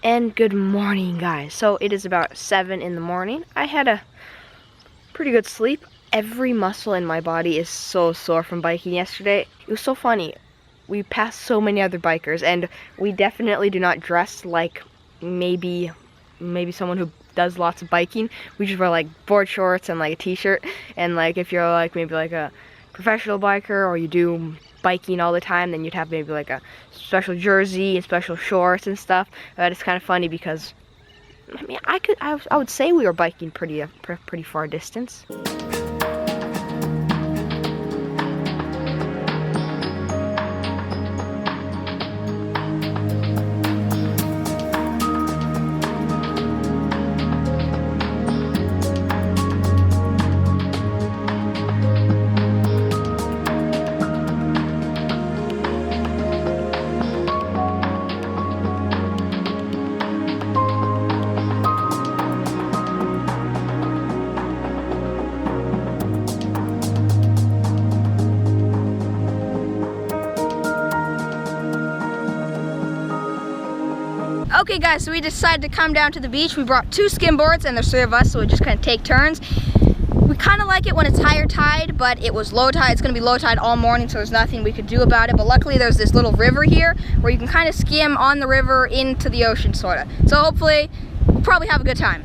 And good morning, guys. So it is about 7 in the morning. I had a pretty good sleep. Every muscle in my body is so sore from biking yesterday. It was so funny. We passed so many other bikers, and we definitely do not dress like maybe someone who does lots of biking. We just wear like board shorts and like a t-shirt. And like if you're like maybe like a professional biker or you do biking all the time, then you'd have maybe like a special jersey and special shorts and stuff. But it's kind of funny because I mean I would say we were biking pretty far distance. Okay guys, so we decided to come down to the beach. We brought 2 skimboards and there's 3 of us, so we just kind of take turns. We kind of like it when it's higher tide, but it was low tide. It's going to be low tide all morning, so there's nothing we could do about it. But luckily there's this little river here where you can kind of skim on the river into the ocean, sort of. So hopefully we'll probably have a good time.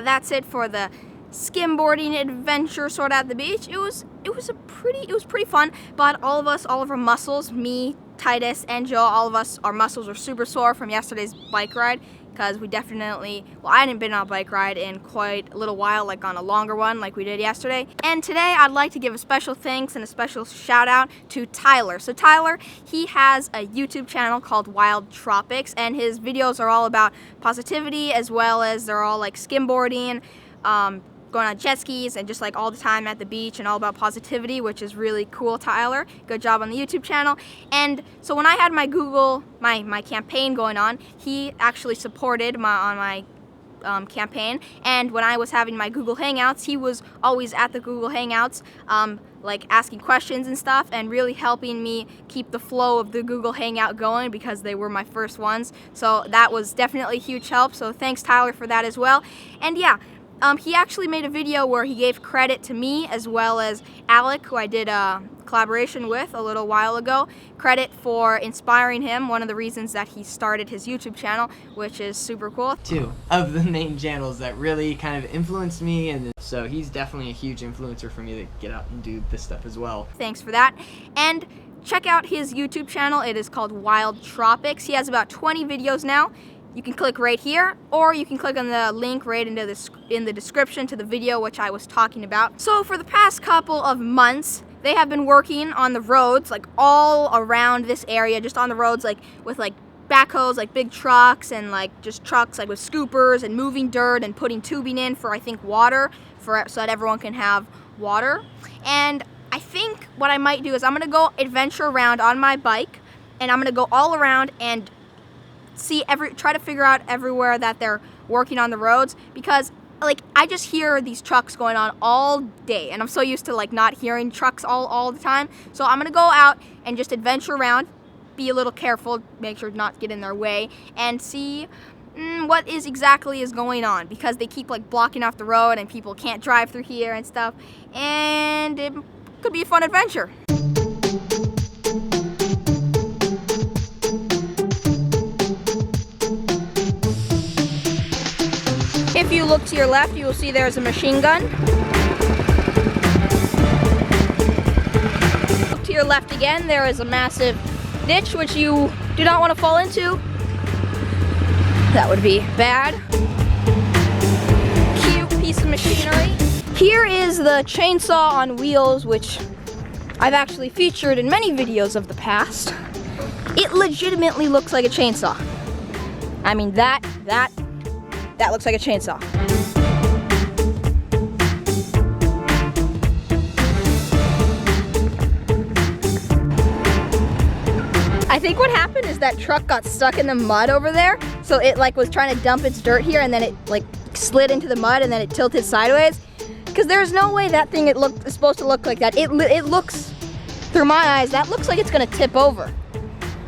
That's it for the skimboarding adventure sort of at the beach. It was pretty fun, but all of our muscles, me, Titus, and Joe, all of us, our muscles were super sore from yesterday's bike ride because we definitely, well, I hadn't been on a bike ride in quite a little while, like on a longer one like we did yesterday. And today I'd like to give a special thanks and a special shout out to Tyler. So Tyler, he has a YouTube channel called Wild Tropics, and his videos are all about positivity, as well as they're all like skimboarding, going on jet skis, and just like all the time at the beach, and all about positivity, which is really cool. Tyler, good job on the YouTube channel. And so when I had my my campaign going on, he actually supported my campaign, and when I was having my Google Hangouts, he was always at the Google Hangouts, like asking questions and stuff, and really helping me keep the flow of the Google Hangout going because they were my first ones. So that was definitely a huge help. So thanks, Tyler, for that as well. And yeah, he actually made a video where he gave credit to me as well as Alec, who I did a collaboration with a little while ago. Credit for inspiring him, one of the reasons that he started his YouTube channel, which is super cool. Two of the main channels that really kind of influenced me, and so he's definitely a huge influencer for me to get out and do this stuff as well. Thanks for that. And check out his YouTube channel. It is called Wild Tropics. He has about 20 videos now. You can click right here, or you can click on the link right in the description to the video which I was talking about. So for the past couple of months, they have been working on the roads, like all around this area, just on the roads, like with like backhoes, like big trucks, and like just trucks like with scoopers and moving dirt and putting tubing in for, I think, water, so that everyone can have water. And I think what I might do is I'm gonna go adventure around on my bike, and I'm gonna go all around and try to figure out everywhere that they're working on the roads, because like I just hear these trucks going on all day, and I'm so used to like not hearing trucks all the time. So I'm gonna go out and just adventure around, be a little careful, make sure not to get in their way, and see what exactly is going on, because they keep like blocking off the road and people can't drive through here and stuff, and it could be a fun adventure. If you look to your left, you will see there's a machine gun. Look to your left again, there is a massive ditch which you do not want to fall into. That would be bad. Cute piece of machinery. Here is the chainsaw on wheels, which I've actually featured in many videos of the past. It legitimately looks like a chainsaw. I mean, that looks like a chainsaw. I think what happened is that truck got stuck in the mud over there, so it like was trying to dump its dirt here, and then it like slid into the mud, and then it tilted sideways. Because there's no way that thing is supposed to look like that. It looks, through my eyes, that looks like it's gonna tip over.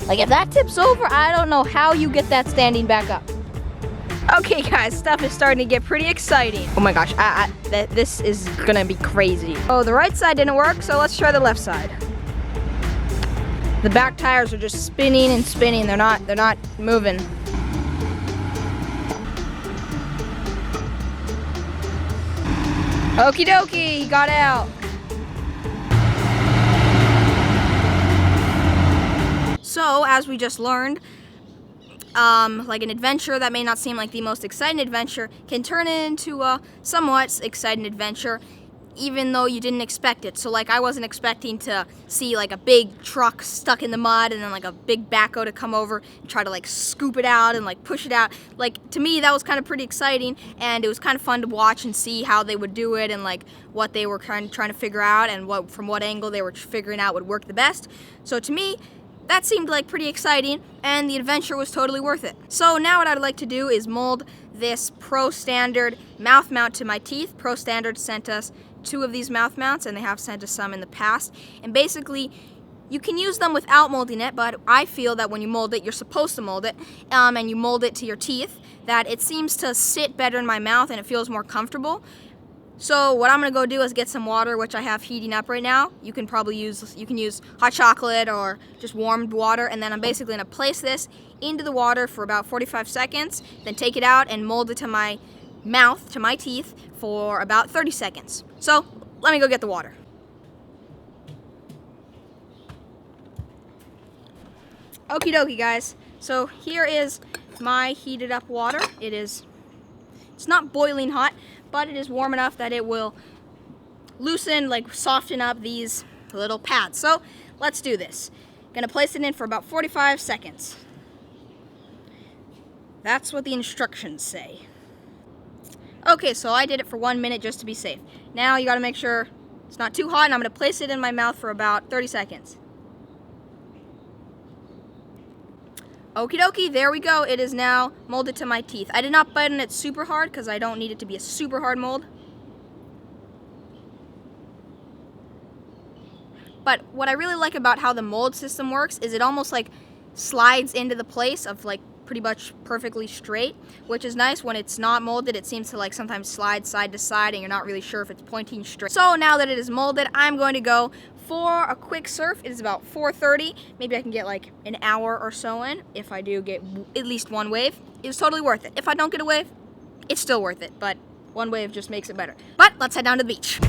Like if that tips over, I don't know how you get that standing back up. Okay guys, stuff is starting to get pretty exciting. Oh my gosh, this is gonna be crazy. Oh, the right side didn't work, so let's try the left side. The back tires are just spinning and spinning. They're not moving. Okie dokie, got out. So, as we just learned, like an adventure that may not seem like the most exciting adventure can turn into a somewhat exciting adventure, even though you didn't expect it. So like I wasn't expecting to see like a big truck stuck in the mud and then like a big backhoe to come over and try to like scoop it out and like push it out. Like to me that was kind of pretty exciting, and it was kind of fun to watch and see how they would do it and like what they were trying to figure out, and from what angle they were figuring out would work the best. So to me, that seemed like pretty exciting, and the adventure was totally worth it. So now what I'd like to do is mold this Pro Standard mouth mount to my teeth. Pro Standard sent us 2 of these mouth mounts, and they have sent us some in the past. And basically, you can use them without molding it, but I feel that when you mold it, you're supposed to mold it, and you mold it to your teeth, that it seems to sit better in my mouth and it feels more comfortable. So what I'm gonna go do is get some water, which I have heating up right now. You can use hot chocolate or just warmed water, and then I'm basically gonna place this into the water for about 45 seconds, then take it out and mold it to my mouth, to my teeth, for about 30 seconds. So let me go get the water. Okie dokie guys, so here is my heated up water. It's not boiling hot, but it is warm enough that it will loosen, like soften up these little pads. So let's do this. Gonna place it in for about 45 seconds. That's what the instructions say. Okay, so I did it for 1 minute just to be safe. Now you gotta make sure it's not too hot, and I'm gonna place it in my mouth for about 30 seconds. Okie dokie, there we go. It is now molded to my teeth. I did not bite on it super hard because I don't need it to be a super hard mold. But what I really like about how the mold system works is it almost like slides into the place of like pretty much perfectly straight, which is nice. When it's not molded, it seems to like sometimes slide side to side and you're not really sure if it's pointing straight. So now that it is molded, I'm going to go for a quick surf, it is about 4:30. Maybe I can get like an hour or so in. If I do get at least one wave, it was totally worth it. If I don't get a wave, it's still worth it, but one wave just makes it better. But let's head down to the beach.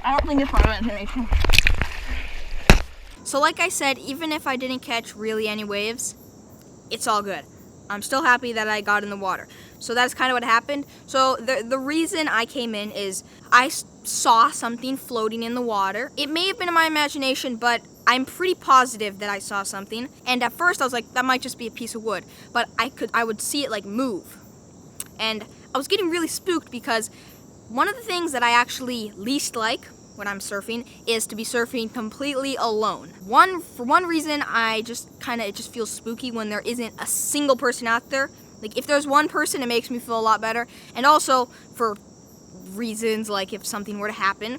I don't think it's my imagination. So like I said, even if I didn't catch really any waves, it's all good. I'm still happy that I got in the water. So that's kind of what happened. So the reason I came in is I saw something floating in the water. It may have been in my imagination, but I'm pretty positive that I saw something. And at first I was like, that might just be a piece of wood. But I would see it like move. And I was getting really spooked because one of the things that I actually least like when I'm surfing is to be surfing completely alone. For one reason, it just feels spooky when there isn't a single person out there. Like if there's one person, it makes me feel a lot better. And also for reasons like if something were to happen.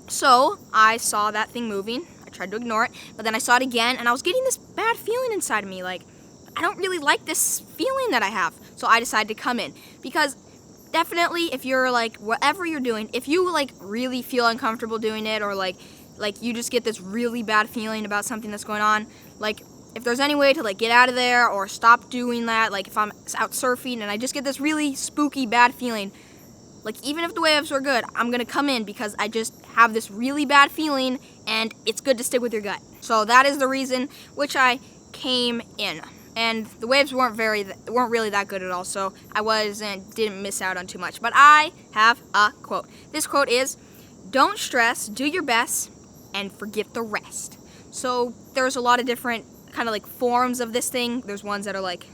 So I saw that thing moving. I tried to ignore it, but then I saw it again and I was getting this bad feeling inside of me. Like, I don't really like this feeling that I have. So I decided to come in because definitely if you're like, whatever you're doing, if you like really feel uncomfortable doing it or like you just get this really bad feeling about something that's going on, like if there's any way to like get out of there or stop doing that, like if I'm out surfing and I just get this really spooky bad feeling, like even if the waves are good, I'm gonna come in because I just have this really bad feeling and it's good to stick with your gut. So that is the reason which I came in. And the waves weren't really that good at all, so didn't miss out on too much. But I have a quote. This quote is, "Don't stress, do your best, and forget the rest." So there's a lot of different kind of like forms of this thing. There's ones that are like,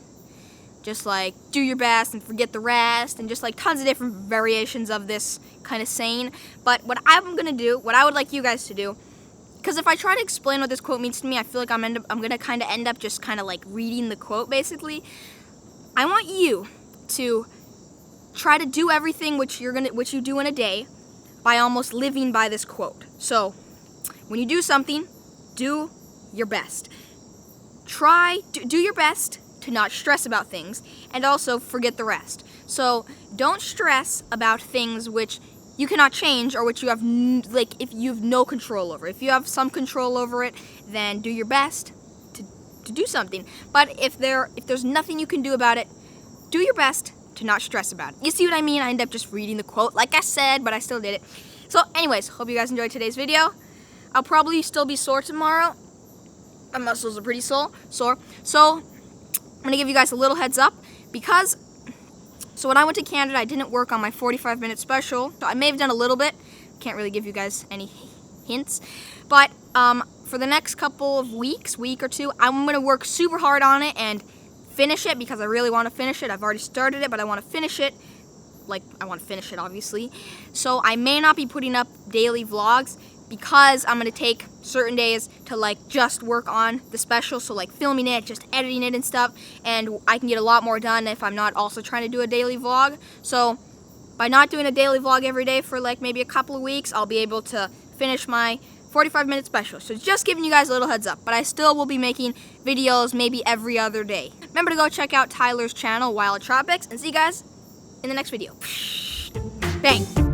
just like, do your best and forget the rest, and just like tons of different variations of this kind of saying. But what I'm gonna do, what I would like you guys to do, because if I try to explain what this quote means to me, I feel like I'm gonna kind of end up just kind of like reading the quote basically. I want you to try to do everything which you do in a day by almost living by this quote. So when you do something, do your best. Do your best to not stress about things and also forget the rest. So don't stress about things which you cannot change or which you have if you have no control over. If you have some control over it, then do your best to do something. But if there's nothing you can do about it, do your best to not stress about it. You see what I mean? I end up just reading the quote like I said, but I still did it. So anyways, hope you guys enjoyed today's video. I'll probably still be sore tomorrow. My muscles are pretty sore. So I'm gonna give you guys a little heads up because so when I went to Canada, I didn't work on my 45-minute special. So I may have done a little bit. Can't really give you guys any hints. But for the next couple of week or two, I'm going to work super hard on it and finish it because I really want to finish it. I've already started it, but I want to finish it. Like, I want to finish it, obviously. So I may not be putting up daily vlogs because I'm going to take certain days to like just work on the special, so like filming it, just editing it and stuff, and I can get a lot more done if I'm not also trying to do a daily vlog. So by not doing a daily vlog every day for like maybe a couple of weeks, I'll be able to finish my 45-minute special. So just giving you guys a little heads up, but I still will be making videos maybe every other day. Remember to go check out Tyler's channel, Wild Tropics, and see you guys in the next video. Bang!